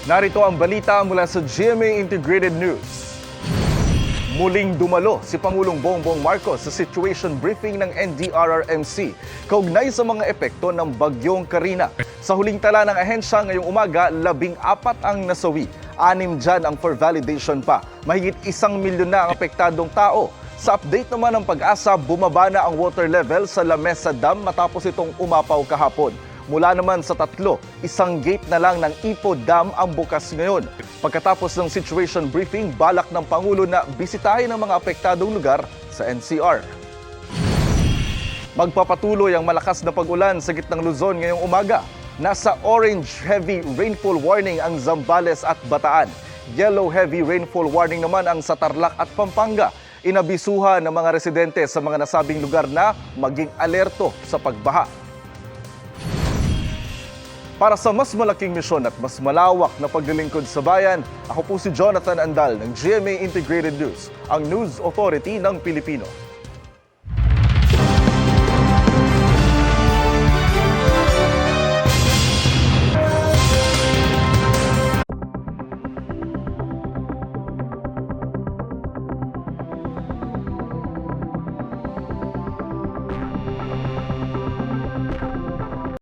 Narito ang balita mula sa GMA Integrated News. Muling dumalo si Pangulong Bongbong Marcos sa situation briefing ng NDRRMC kaugnay sa mga epekto ng Bagyong Karina. Sa huling tala ng ahensya ngayong umaga, 14 ang nasawi. 6 dyan ang for validation pa. Mahigit 1 milyon na ang apektadong tao. Sa update naman ng Pag-asa, bumaba na ang water level sa La Mesa Dam matapos itong umapaw kahapon. Mula naman sa 3, 1 gate na lang ng Ipo Dam ang bukas ngayon. Pagkatapos ng situation briefing, balak ng Pangulo na bisitahin ang mga apektadong lugar sa NCR. Magpapatuloy ang malakas na pag-ulan sa gitnang Luzon ngayong umaga. Nasa orange heavy rainfall warning ang Zambales at Bataan. Yellow heavy rainfall warning naman ang sa Tarlac at Pampanga. Inabisuhan ng mga residente sa mga nasabing lugar na maging alerto sa pagbaha. Para sa mas malaking misyon at mas malawak na paglilingkod sa bayan, ako po si Jonathan Andal ng GMA Integrated News, ang News Authority ng Pilipino.